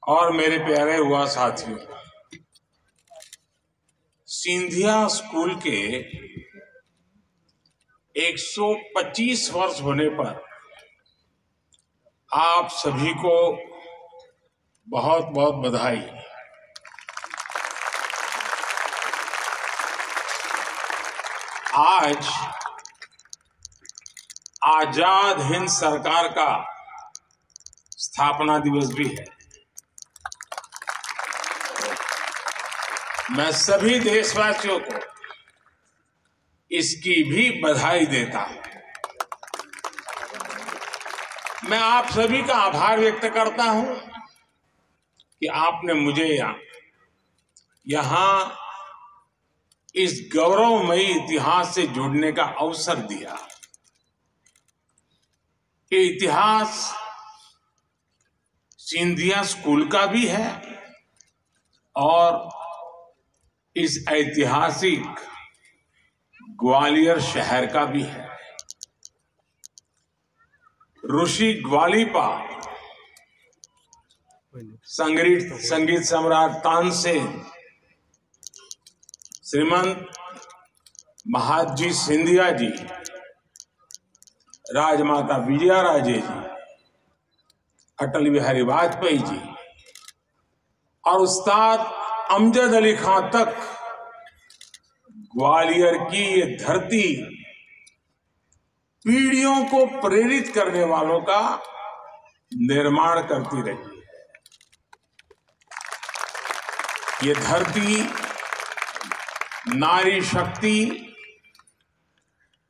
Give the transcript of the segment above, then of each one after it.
और मेरे प्यारे युवा साथियों, सिंधिया स्कूल के 125 वर्ष होने पर आप सभी को बहुत बहुत बधाई। आज आजाद हिंद सरकार का स्थापना दिवस भी है। मैं सभी देशवासियों को इसकी भी बधाई देता हूं। मैं आप सभी का आभार व्यक्त करता हूं कि आपने मुझे यहां इस गौरवमयी इतिहास से जुड़ने का अवसर दिया। ये इतिहास सिंधिया स्कूल का भी है और इस ऐतिहासिक ग्वालियर शहर का भी है। ऋषि ग्वालिपा, संगीत सम्राट तानसेन, श्रीमंत महादजी सिंधिया जी, राजमाता विजयाराजे जी, अटल बिहारी वाजपेयी जी और उस्ताद अमजद अली खां तक ग्वालियर की ये धरती पीढ़ियों को प्रेरित करने वालों का निर्माण करती रही है। ये धरती नारी शक्ति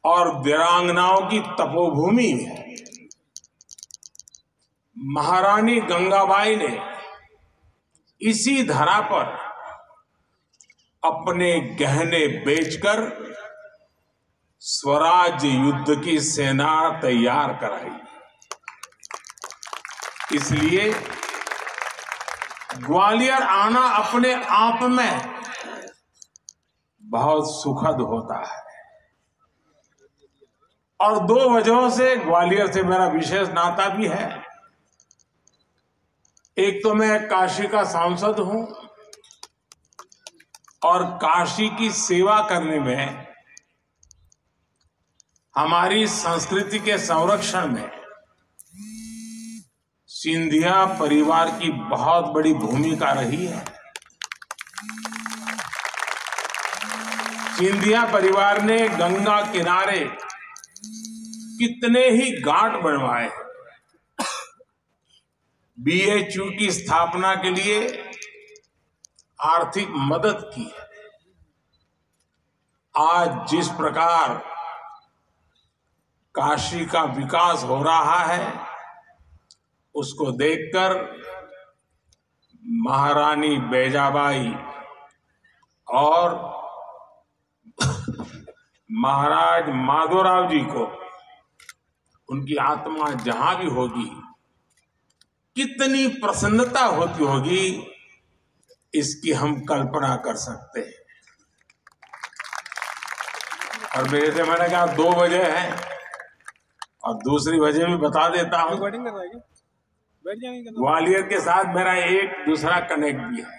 और वीरांगनाओं की तपोभूमि है। महारानी गंगाबाई ने इसी धरा पर अपने गहने बेचकर स्वराज युद्ध की सेना तैयार कराई। इसलिए ग्वालियर आना अपने आप में बहुत सुखद होता है और दो वजहों से ग्वालियर से मेरा विशेष नाता भी है। एक तो मैं काशी का सांसद हूं और काशी की सेवा करने में, हमारी संस्कृति के संरक्षण में सिंधिया परिवार की बहुत बड़ी भूमिका रही है। सिंधिया परिवार ने गंगा किनारे कितने ही घाट बनवाए, BHU की स्थापना के लिए आर्थिक मदद की है। आज जिस प्रकार काशी का विकास हो रहा है, उसको देखकर महारानी बैजाबाई और महाराज माधोराव जी को, उनकी आत्मा जहां भी होगी, कितनी प्रसन्नता होती होगी, इसकी हम कल्पना कर सकते हैं। और मेरे से मैंने कहा 2 वजह है और दूसरी वजह भी बता देता हूं। ग्वालियर के साथ मेरा एक दूसरा कनेक्ट भी है।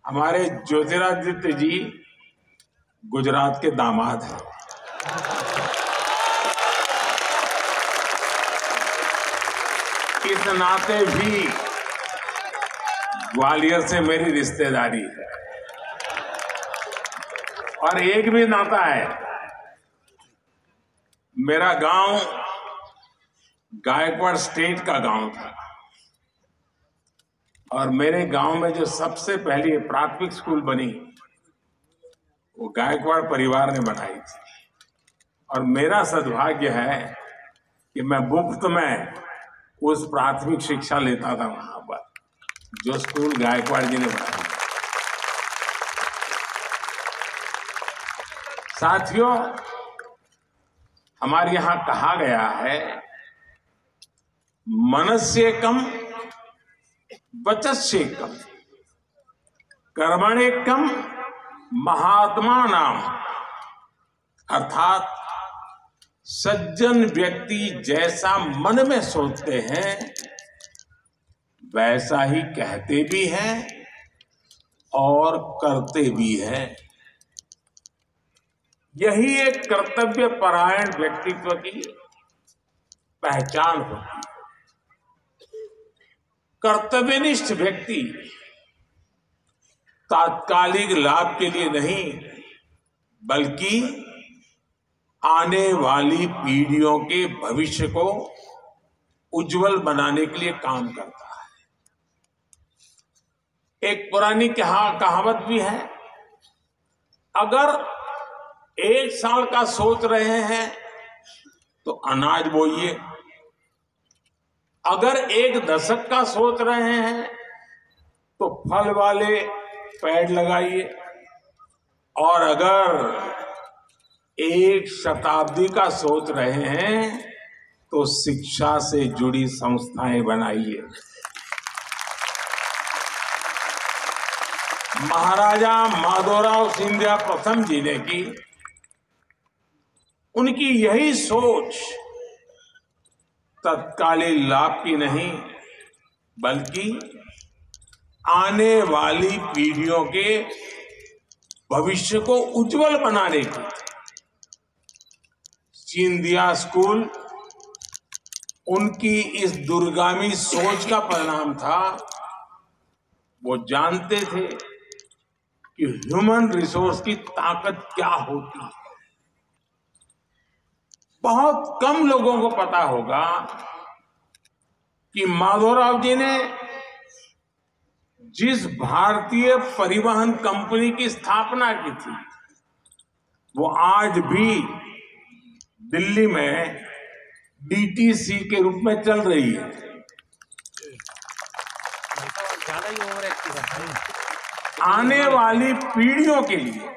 हमारे ज्योतिरादित्य जी गुजरात के दामाद हैं। इस नाते भी ग्वालियर से मेरी रिश्तेदारी है। और एक भी नाता है, मेरा गांव गायकवाड़ स्टेट का गांव था और मेरे गांव में जो सबसे पहली प्राथमिक स्कूल बनी, वो गायकवाड़ परिवार ने बनाई थी। और मेरा सद्भाग्य है कि मैं मुफ्त में उस प्राथमिक शिक्षा लेता था वहां पर, जो स्कूल गायकवाड़ जी ने बनाया। साथियों, हमारे यहां कहा गया है, मनस्येकम वचस्येकम कर्मण्येकम महात्मा नाम। अर्थात सज्जन व्यक्ति जैसा मन में सोचते हैं, वैसा ही कहते भी हैं और करते भी हैं। यही एक कर्तव्य परायण व्यक्तित्व की पहचान होती है। कर्तव्यनिष्ठ व्यक्ति तात्कालिक लाभ के लिए नहीं, बल्कि आने वाली पीढ़ियों के भविष्य को उज्जवल बनाने के लिए काम करता है। एक पुरानी कहावत भी है, अगर 1 साल का सोच रहे हैं तो अनाज बोइए, अगर 1 दशक का सोच रहे हैं तो फल वाले पेड़ लगाइए, और अगर 1 शताब्दी का सोच रहे हैं तो शिक्षा से जुड़ी संस्थाएं बनाइए। महाराजा माधवराव सिंधिया प्रथम जी ने की, उनकी यही सोच तत्कालीन लाभ की नहीं, बल्कि आने वाली पीढ़ियों के भविष्य को उज्जवल बनाने की। सिंधिया स्कूल उनकी इस दूरगामी सोच का परिणाम था। वो जानते थे कि ह्यूमन रिसोर्स की ताकत क्या होती है। बहुत कम लोगों को पता होगा कि माधवराव जी ने जिस भारतीय परिवहन कंपनी की स्थापना की थी, वो आज भी दिल्ली में डीटीसी के रूप में चल रही है। आने वाली पीढ़ियों के लिए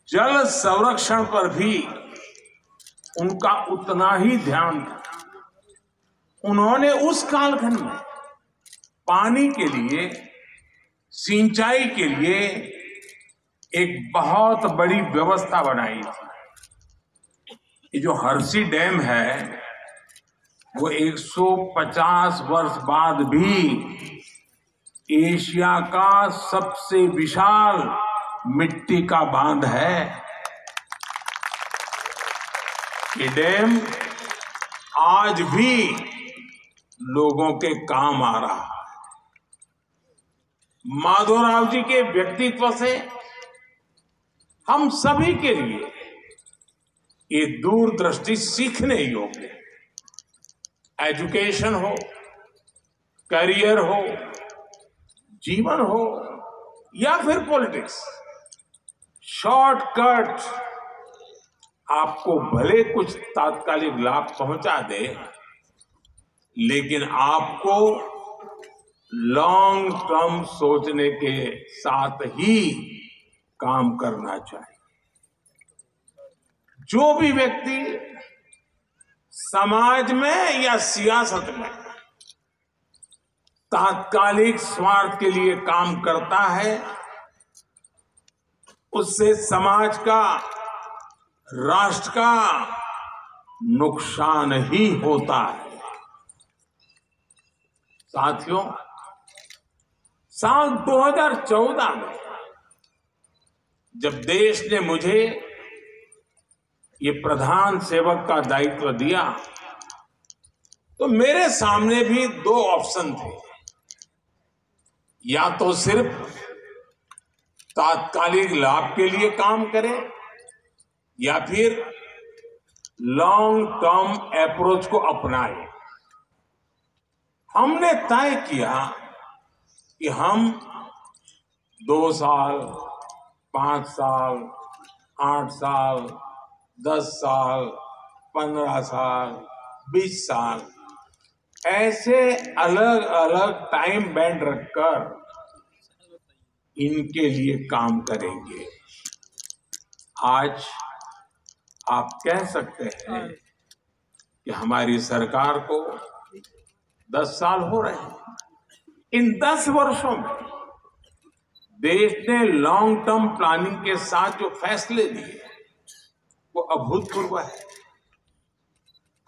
जल संरक्षण पर भी उनका उतना ही ध्यान था। उन्होंने उस कालखंड में पानी के लिए, सिंचाई के लिए एक बहुत बड़ी व्यवस्था बनाई थी। ये जो हरसी डैम है, वो 150 वर्ष बाद भी एशिया का सबसे विशाल मिट्टी का बांध है। ये डैम आज भी लोगों के काम आ रहा है। माधवराव जी के व्यक्तित्व से हम सभी के लिए ये दूरदृष्टि सीखने योग्य है। एजुकेशन हो, करियर हो, जीवन हो या फिर पॉलिटिक्स, शॉर्टकट आपको भले कुछ तात्कालिक लाभ पहुंचा दे, लेकिन आपको लॉन्ग टर्म सोचने के साथ ही काम करना चाहिए। जो भी व्यक्ति समाज में या सियासत में तात्कालिक स्वार्थ के लिए काम करता है, उससे समाज का, राष्ट्र का नुकसान ही होता है। साथियों, साल 2014 में जब देश ने मुझे ये प्रधान सेवक का दायित्व दिया, तो मेरे सामने भी 2 ऑप्शन थे। या तो सिर्फ तात्कालिक लाभ के लिए काम करें, या फिर लॉन्ग टर्म अप्रोच को अपनाएं। हमने तय किया कि हम 2 साल, 5 साल, 8 साल, 10 साल, 15 साल, 20 साल ऐसे अलग अलग टाइम बैंड रखकर इनके लिए काम करेंगे। आज आप कह सकते हैं कि हमारी सरकार को 10 साल हो रहे हैं। इन 10 वर्षों में देश ने लॉन्ग टर्म प्लानिंग के साथ जो फैसले लिए वो अभूतपूर्व है।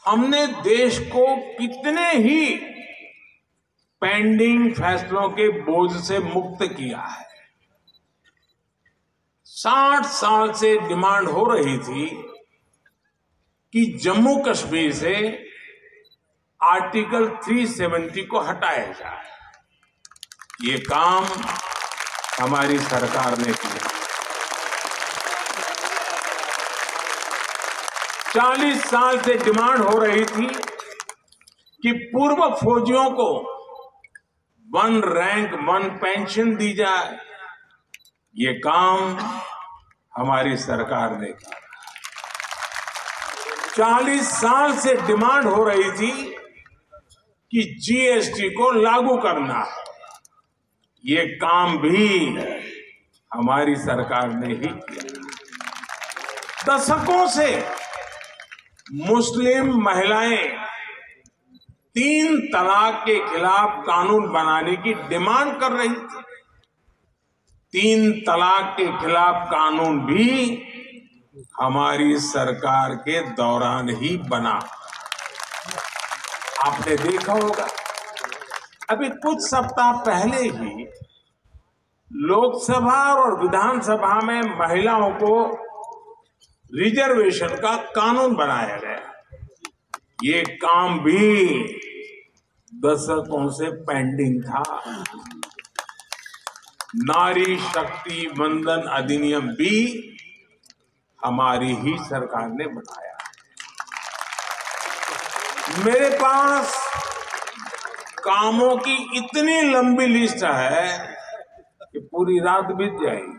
हमने देश को कितने ही पेंडिंग फैसलों के बोझ से मुक्त किया है। 60 साल से डिमांड हो रही थी कि जम्मू कश्मीर से आर्टिकल 370 को हटाया जाए। ये काम हमारी सरकार ने किया। 40 साल से डिमांड हो रही थी कि पूर्व फौजियों को 1 रैंक 1 पेंशन दी जाए। ये काम हमारी सरकार ने किया। 40 साल से डिमांड हो रही थी कि जीएसटी को लागू करना है। ये काम भी हमारी सरकार ने ही किया। दशकों से मुस्लिम महिलाएं 3 तलाक के खिलाफ कानून बनाने की डिमांड कर रही थी। 3 तलाक के खिलाफ कानून भी हमारी सरकार के दौरान ही बना। आपने देखा होगा, अभी कुछ सप्ताह पहले ही लोकसभा और विधानसभा में महिलाओं को रिजर्वेशन का कानून बनाया गया। ये काम भी दशकों से पेंडिंग था। नारी शक्ति वंदन अधिनियम भी हमारी ही सरकार ने बनाया। मेरे पास कामों की इतनी लंबी लिस्ट है कि पूरी रात बीत जाएगी।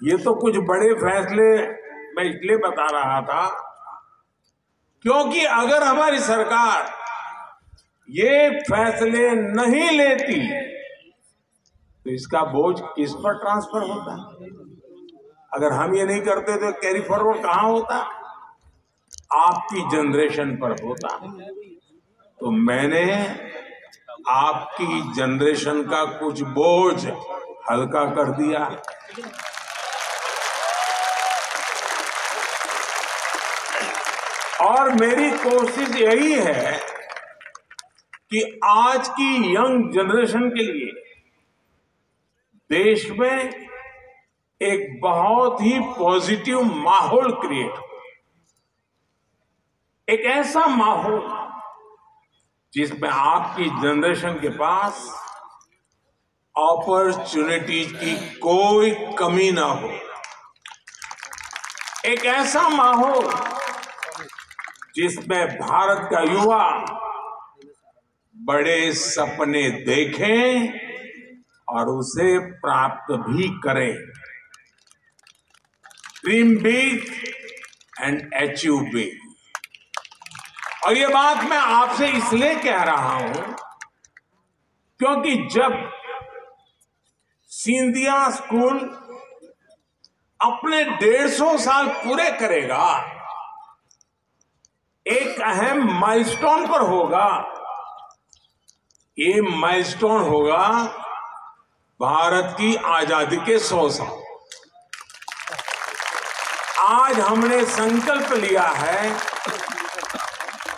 ये तो कुछ बड़े फैसले मैं इसलिए बता रहा था क्योंकि अगर हमारी सरकार ये फैसले नहीं लेती तो इसका बोझ किस पर ट्रांसफर होता? अगर हम ये नहीं करते तो कैरी फॉरवर्ड कहां होता? आपकी जनरेशन पर होता। तो मैंने आपकी जनरेशन का कुछ बोझ हल्का कर दिया। और मेरी कोशिश यही है कि आज की यंग जनरेशन के लिए देश में एक बहुत ही पॉजिटिव माहौल क्रिएट हो। एक ऐसा माहौल जिसमें आपकी जनरेशन के पास अपॉर्चुनिटीज की कोई कमी ना हो। एक ऐसा माहौल जिसमें भारत का युवा बड़े सपने देखें और उसे प्राप्त भी करें। Dream big and achieve big. और ये बात मैं आपसे इसलिए कह रहा हूं क्योंकि जब सिंधिया स्कूल अपने 150 साल पूरे करेगा, एक अहम माइलस्टोन पर होगा। ये माइलस्टोन होगा भारत की आजादी के 100 साल। आज हमने संकल्प लिया है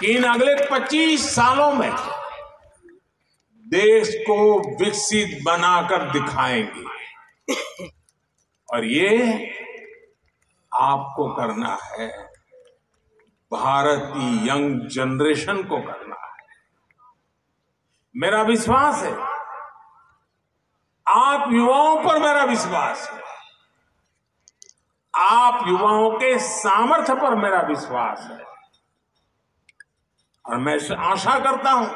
कि इन अगले 25 सालों में देश को विकसित बनाकर दिखाएंगे। और ये आपको करना है, भारत की यंग जनरेशन को करना है। मेरा विश्वास है, आप युवाओं पर मेरा विश्वास है, आप युवाओं के सामर्थ्य पर मेरा विश्वास है। और मैं आशा करता हूं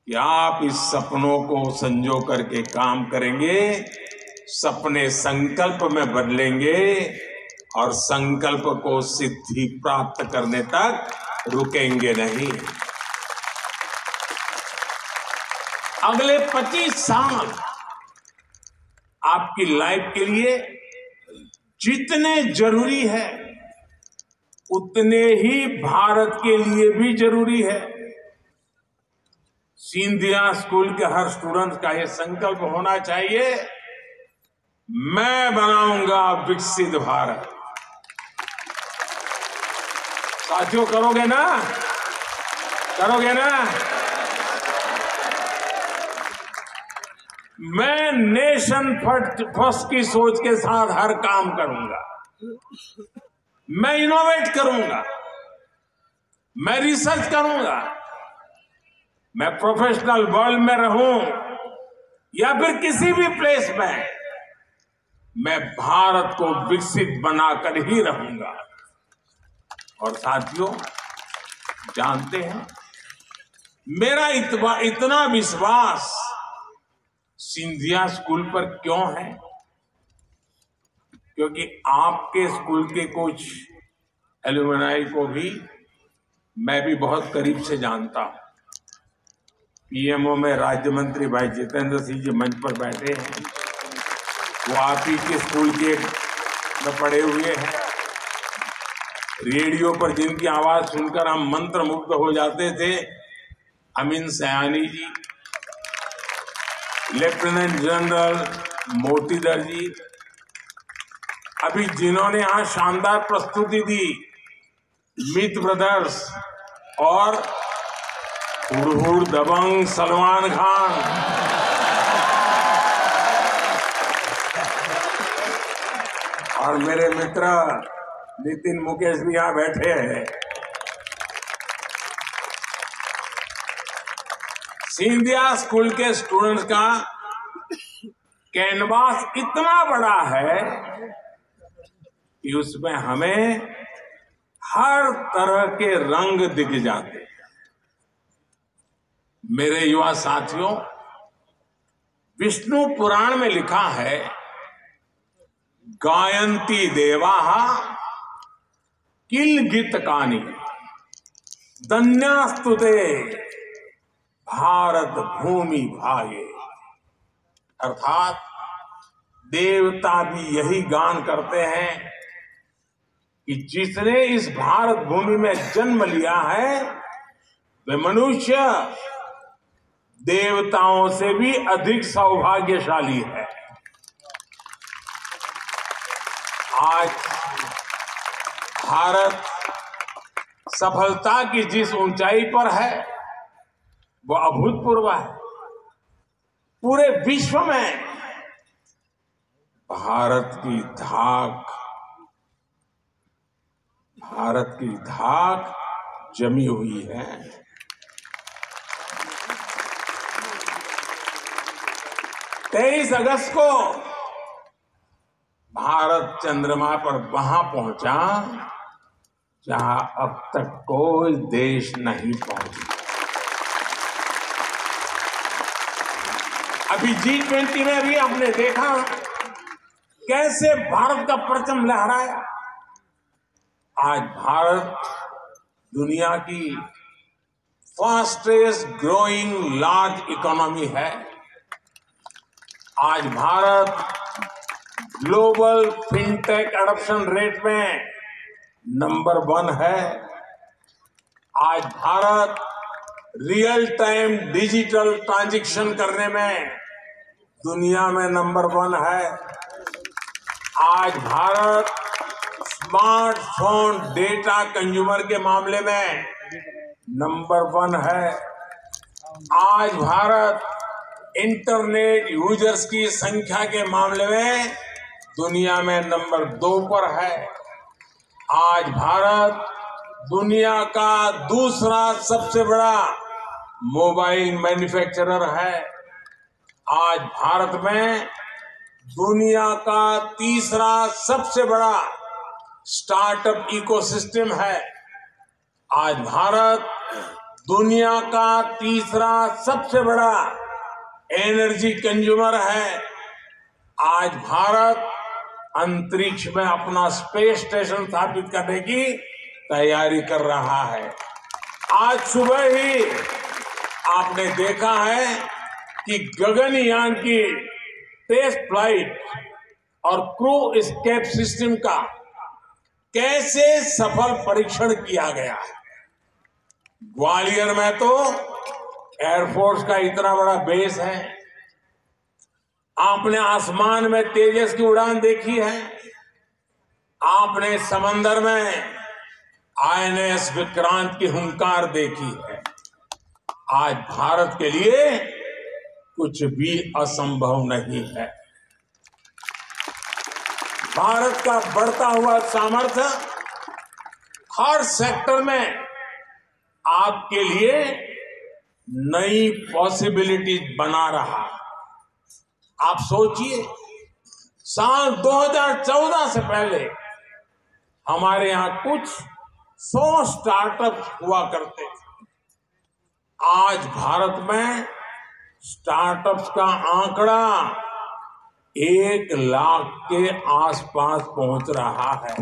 कि आप इस सपनों को संजो करके काम करेंगे, सपने संकल्प में बदलेंगे और संकल्प को सिद्धि प्राप्त करने तक रुकेंगे नहीं। अगले 25 साल आपकी लाइफ के लिए जितने जरूरी है उतने ही भारत के लिए भी जरूरी है। सिंधिया स्कूल के हर स्टूडेंट का यह संकल्प होना चाहिए, मैं बनाऊंगा विकसित भारत। साथियों, करोगे ना? करोगे ना? मैं नेशन फर्स्ट की सोच के साथ हर काम करूंगा। मैं इनोवेट करूंगा, मैं रिसर्च करूंगा, मैं प्रोफेशनल वर्ल्ड में रहूं या फिर किसी भी प्लेस में, मैं भारत को विकसित बनाकर ही रहूंगा। और साथियों, जानते हैं, मेरा इतना विश्वास सिंधिया स्कूल पर क्यों है? क्योंकि आपके स्कूल के कुछ एलुमनाई को भी मैं भी बहुत करीब से जानता हूं। पीएमओ में राज्य मंत्री भाई जितेंद्र सिंह जी मंच पर बैठे हैं, वो आप ही के स्कूल के में पढ़े हुए हैं। रेडियो पर जिनकी आवाज सुनकर हम मंत्र मुग्ध हो जाते थे, अमीन सयानी जी, लेफ्टिनेंट जनरल मोतीधर जी, अभी जिन्होंने यहां शानदार प्रस्तुति दी, मित ब्रदर्स और हुड़ दबंग सलमान खान, और मेरे मित्र नितिन मुकेश भी यहां बैठे हैं। सिंधिया स्कूल के स्टूडेंट्स का कैनवास इतना बड़ा है कि उसमें हमें हर तरह के रंग दिख जाते हैं। मेरे युवा साथियों, विष्णु पुराण में लिखा है, गायंती देवाहा किल गीत कानी धन्यास्तुते भारत भूमि भागे। अर्थात देवता भी यही गान करते हैं कि जिसने इस भारत भूमि में जन्म लिया है, वे मनुष्य देवताओं से भी अधिक सौभाग्यशाली है। आज भारत सफलता की जिस ऊंचाई पर है, वो अभूतपूर्व है। पूरे विश्व में भारत की धाक जमी हुई है। तेईस अगस्त को भारत चंद्रमा पर वहां पहुंचा जहां अब तक कोई देश नहीं पहुंचा। अभी G20 में भी आपने देखा कैसे भारत का परचम लहराया। आज भारत दुनिया की फास्टेस्ट ग्रोइंग लार्ज इकोनॉमी है। आज Bharat global fintech adoption rate में नंबर 1 है। आज Bharat real time digital transaction करने में दुनिया में नंबर 1 है। आज भारत स्मार्टफोन डेटा कंज्यूमर के मामले में नंबर 1 है। आज भारत इंटरनेट यूजर्स की संख्या के मामले में दुनिया में नंबर 2 पर है। आज भारत दुनिया का दूसरा सबसे बड़ा मोबाइल मैन्युफैक्चरर है। आज भारत में दुनिया का तीसरा सबसे बड़ा स्टार्टअप इकोसिस्टम है। आज भारत दुनिया का तीसरा सबसे बड़ा एनर्जी कंज्यूमर है। आज भारत अंतरिक्ष में अपना स्पेस स्टेशन स्थापित करने की तैयारी कर रहा है। आज सुबह ही आपने देखा है कि गगनयान की टेस्ट फ्लाइट और क्रू एस्केप सिस्टम का कैसे सफल परीक्षण किया गया है। ग्वालियर में तो एयरफोर्स का इतना बड़ा बेस है। आपने आसमान में तेजस की उड़ान देखी है। आपने समंदर में INS विक्रांत की हुंकार देखी है। आज भारत के लिए कुछ भी असंभव नहीं है। भारत का बढ़ता हुआ सामर्थ्य हर सेक्टर में आपके लिए नई पॉसिबिलिटीज बना रहा। आप सोचिए, साल 2014 से पहले हमारे यहां कुछ 100 स्टार्टअप हुआ करते थे। आज भारत में स्टार्टअप्स का आंकड़ा 1 लाख के आसपास पहुंच रहा है।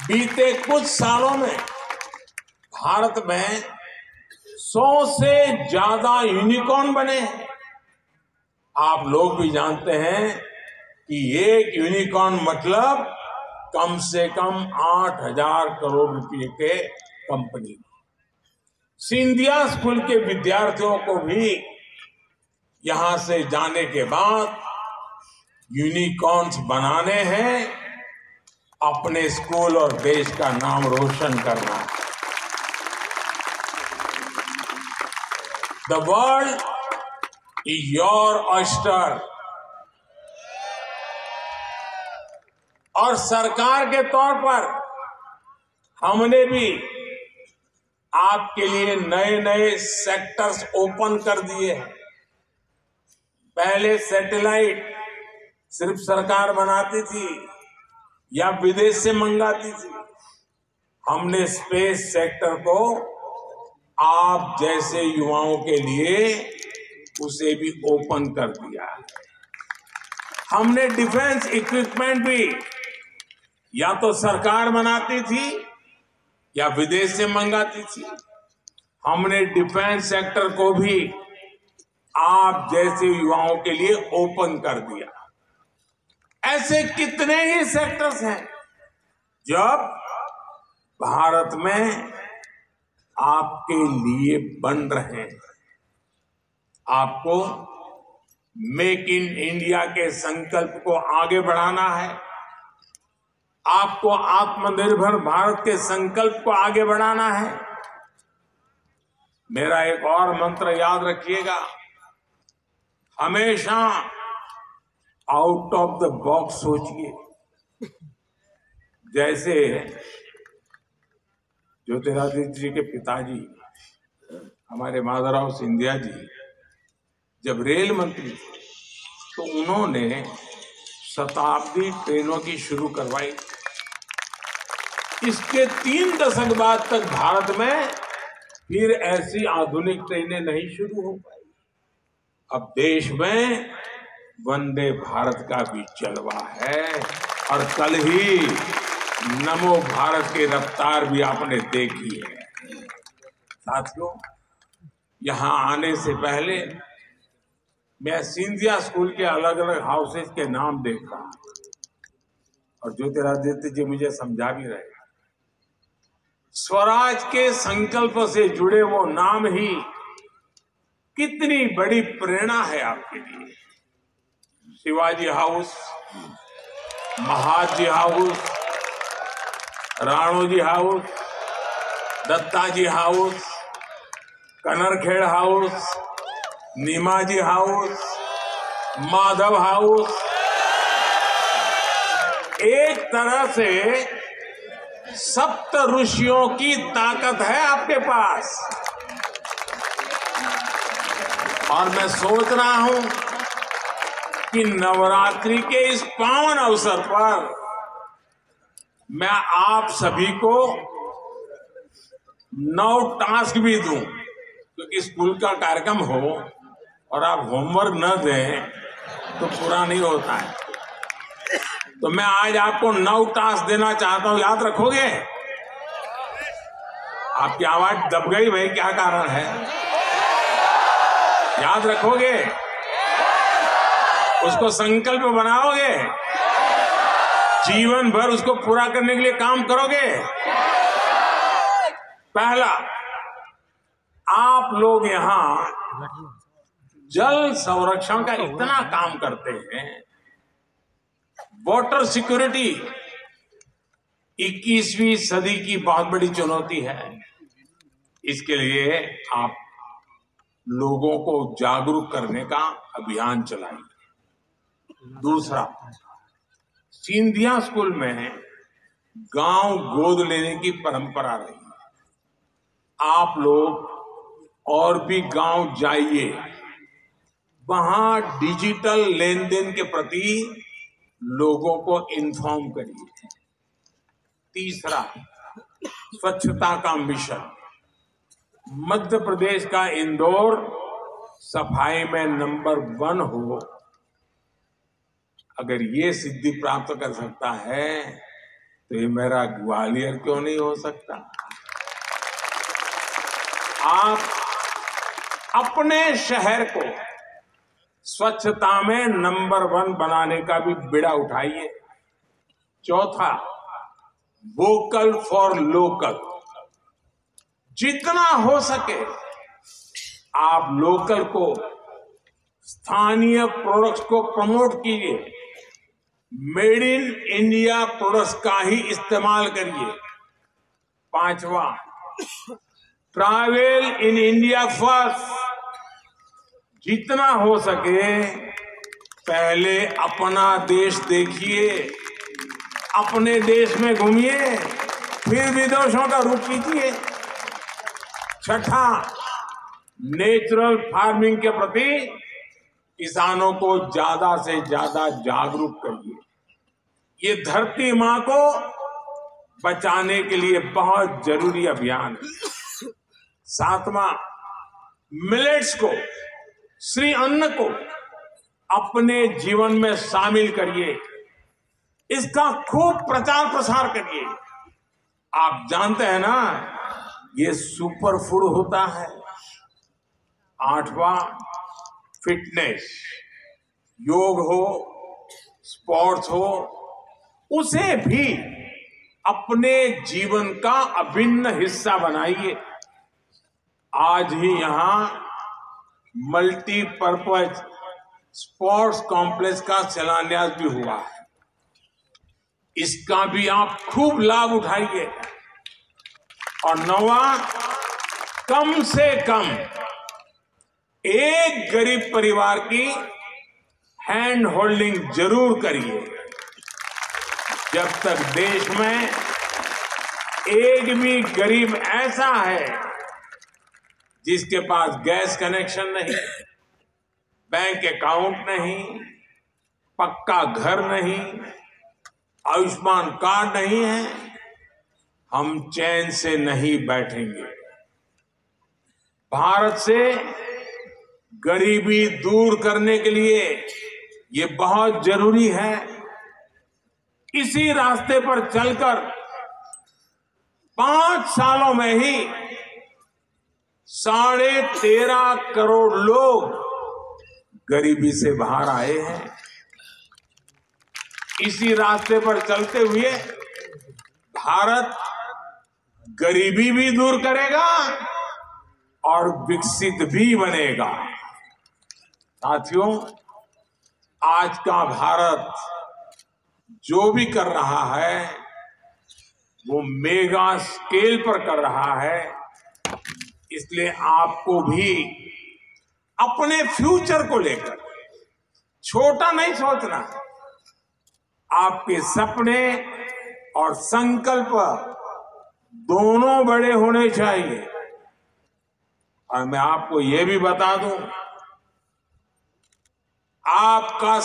बीते कुछ सालों में भारत में 100 से ज्यादा यूनिकॉर्न बने हैं। आप लोग भी जानते हैं कि एक यूनिकॉर्न मतलब कम से कम 8,000 करोड़ रुपए के कंपनी। सिंधिया स्कूल के विद्यार्थियों को भी यहां से जाने के बाद यूनिकॉर्न्स बनाने हैं, अपने स्कूल और देश का नाम रोशन करना है। The world is your oyster. और सरकार के तौर पर हमने भी आपके लिए नए नए सेक्टर्स ओपन कर दिए हैं। पहले सैटेलाइट सिर्फ सरकार बनाती थी या विदेश से मंगाती थी। हमने स्पेस सेक्टर को आप जैसे युवाओं के लिए उसे भी ओपन कर दिया। हमने डिफेंस इक्विपमेंट भी या तो सरकार बनाती थी या विदेश से मंगाती थी। हमने डिफेंस सेक्टर को भी आप जैसे युवाओं के लिए ओपन कर दिया। ऐसे कितने ही सेक्टर्स हैं जब भारत में आपके लिए बन रहे हैं। आपको मेक इन इंडिया के संकल्प को आगे बढ़ाना है। आपको आत्मनिर्भर भारत के संकल्प को आगे बढ़ाना है। मेरा एक और मंत्र याद रखिएगा, हमेशा आउट ऑफ द बॉक्स सोचिए। जैसे ज्योतिरादित्य जी के पिताजी हमारे माधवराव सिंधिया जी जब रेल मंत्री थे तो उन्होंने शताब्दी ट्रेनों की शुरू करवाई। इसके 3 दशक बाद तक भारत में फिर ऐसी आधुनिक ट्रेनें नहीं शुरू हो पाई। अब देश में वंदे भारत का भी जलवा है और कल ही नमो भारत की रफ्तार भी आपने देखी है। साथियों, यहां आने से पहले मैं सिंधिया स्कूल के अलग अलग हाउसेस के नाम देख रहा और ज्योतिरादित्य जी मुझे समझा भी रहे। स्वराज के संकल्प से जुड़े वो नाम ही कितनी बड़ी प्रेरणा है आपके लिए। Shivaji house, Mahadji house, Ranoji house, Dattaji house, Kanarkhed house, Nimaji house, Madhav house, एक तरह से सप्त ऋषियों की ताकत है आपके पास। और मैं सोच रहा हूं कि नवरात्रि के इस पावन अवसर पर मैं आप सभी को 9 टास्क भी दूं, क्योंकि स्कूल का कार्यक्रम हो और आप होमवर्क न दें तो पूरा नहीं होता है। तो मैं आज आपको 9 टास्क देना चाहता हूं, याद रखोगे? आपकी आवाज दब गई भाई, क्या कारण है? याद रखोगे? उसको संकल्प बनाओगे? जीवन भर उसको पूरा करने के लिए काम करोगे? पहला, आप लोग यहां जल संरक्षण का इतना काम करते हैं। वाटर सिक्योरिटी 21वीं सदी की बहुत बड़ी चुनौती है। इसके लिए आप लोगों को जागरूक करने का अभियान चलाइए। दूसरा, सिंधिया स्कूल में गांव गोद लेने की परंपरा रही है। आप लोग और भी गांव जाइए, वहां डिजिटल लेन देन के प्रति लोगों को इन्फॉर्म करिए। तीसरा, स्वच्छता का मिशन। मध्य प्रदेश का इंदौर सफाई में नंबर 1 हो। अगर ये सिद्धि प्राप्त कर सकता है तो ये मेरा ग्वालियर क्यों नहीं हो सकता। आप अपने शहर को स्वच्छता में नंबर 1 बनाने का भी बीड़ा उठाइए। चौथा, वोकल फॉर लोकल। जितना हो सके आप लोकल को, स्थानीय प्रोडक्ट्स को प्रमोट कीजिए। मेड इन इंडिया प्रोडक्ट्स का ही इस्तेमाल करिए। पांचवा, ट्रैवल इन इंडिया फर्स्ट। जितना हो सके पहले अपना देश देखिए, अपने देश में घूमिए, फिर विदेशों का रुख कीजिए। छठा, नेचुरल फार्मिंग के प्रति किसानों को ज्यादा से ज्यादा जागरूक करिए। ये धरती मां को बचाने के लिए बहुत जरूरी अभियान है। सातवां, मिलेट्स को, श्री अन्न को अपने जीवन में शामिल करिए। इसका खूब प्रचार प्रसार करिए। आप जानते हैं ना, ये सुपर फूड होता है। आठवां, फिटनेस, योग हो, स्पोर्ट्स हो, उसे भी अपने जीवन का अभिन्न हिस्सा बनाइए। आज ही यहां मल्टीपर्पज स्पोर्ट्स कॉम्प्लेक्स का शिलान्यास भी हुआ है। इसका भी आप खूब लाभ उठाइए। और 9वां, कम से कम एक गरीब परिवार की हैंड होल्डिंग जरूर करिए। जब तक देश में एक भी गरीब ऐसा है जिसके पास गैस कनेक्शन नहीं, बैंक अकाउंट नहीं, पक्का घर नहीं, आयुष्मान कार्ड नहीं है, हम चैन से नहीं बैठेंगे। भारत से गरीबी दूर करने के लिए ये बहुत जरूरी है। इसी रास्ते पर चलकर 5 सालों में ही 13.5 करोड़ लोग गरीबी से बाहर आए हैं। इसी रास्ते पर चलते हुए भारत गरीबी भी दूर करेगा और विकसित भी बनेगा। साथियों, आज का भारत जो भी कर रहा है वो मेगा स्केल पर कर रहा है। इसलिए आपको भी अपने फ्यूचर को लेकर छोटा नहीं सोचना। आपके सपने और संकल्प दोनों बड़े होने चाहिए। और मैं आपको ये भी बता दूं, आपका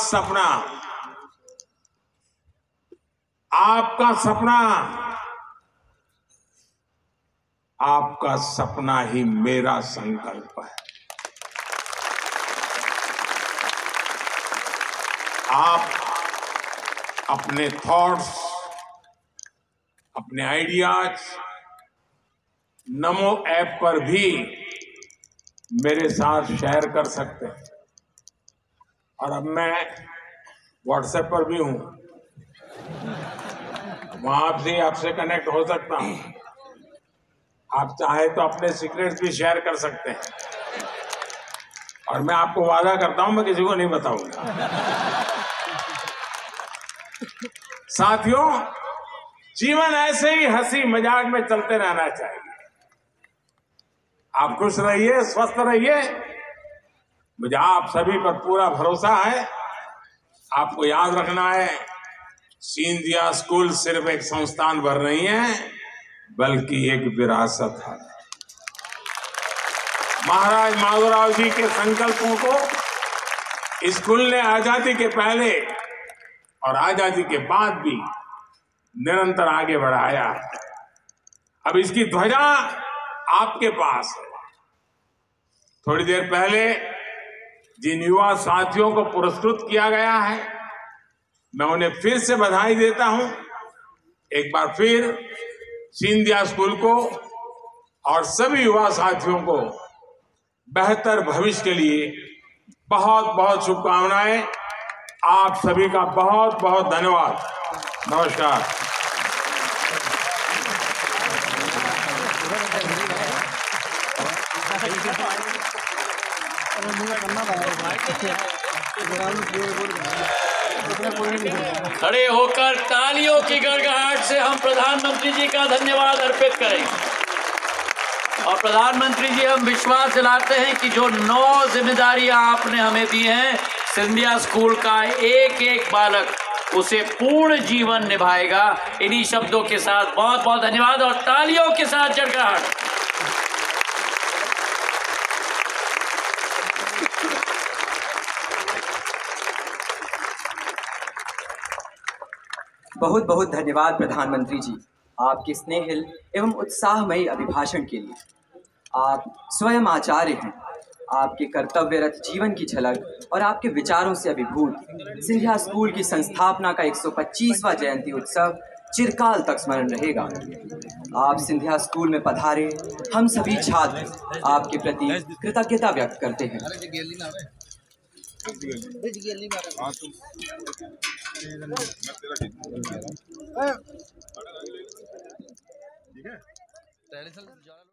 सपना ही मेरा संकल्प है। आप अपने थॉट्स, अपने आइडियाज नमो ऐप पर भी मेरे साथ शेयर कर सकते हैं। और अब मैं व्हाट्सएप पर भी हूं, वहां से आपसे कनेक्ट हो सकता हूं। आप चाहे तो अपने सीक्रेट्स भी शेयर कर सकते हैं। और मैं आपको वादा करता हूं, मैं किसी को नहीं बताऊंगा। साथियों, जीवन ऐसे ही हंसी मजाक में चलते रहना चाहिए। आप खुश रहिए, स्वस्थ रहिए। मुझे आप सभी पर पूरा भरोसा है। आपको याद रखना है, सिंधिया स्कूल सिर्फ एक संस्थान भर नहीं है, बल्कि एक विरासत है। महाराज माधवराव जी के संकल्पों को स्कूल ने आजादी के पहले और आजादी के बाद भी निरंतर आगे बढ़ाया है। अब इसकी ध्वजा आपके पास है। थोड़ी देर पहले जिन युवा साथियों को पुरस्कृत किया गया है, मैं उन्हें फिर से बधाई देता हूं। एक बार फिर सिंधिया स्कूल को और सभी युवा साथियों को बेहतर भविष्य के लिए बहुत बहुत शुभकामनाएं। आप सभी का बहुत बहुत धन्यवाद। नमस्कार। खड़े होकर तालियों की गड़गड़ाहट से हम प्रधानमंत्री जी का धन्यवाद अर्पित करेंगे। और प्रधानमंत्री जी, हम विश्वास दिलाते हैं कि जो 9 जिम्मेदारियां आपने हमें दी हैं, सिंधिया स्कूल का एक एक बालक उसे पूर्ण जीवन निभाएगा। इन्हीं शब्दों के साथ बहुत बहुत धन्यवाद और तालियों के साथ जड़गड़ाहट। बहुत बहुत धन्यवाद प्रधानमंत्री जी, आपके स्नेहिल एवं उत्साहमयी अभिभाषण के लिए। आप स्वयं आचार्य हैं। आपके कर्तव्यरत जीवन की झलक और आपके विचारों से अभिभूत सिंधिया स्कूल की संस्थापना का 125वां जयंती उत्सव चिरकाल तक स्मरण रहेगा। आप सिंधिया स्कूल में पधारे, हम सभी छात्र आपके प्रति कृतज्ञता व्यक्त करते हैं। ठीक है।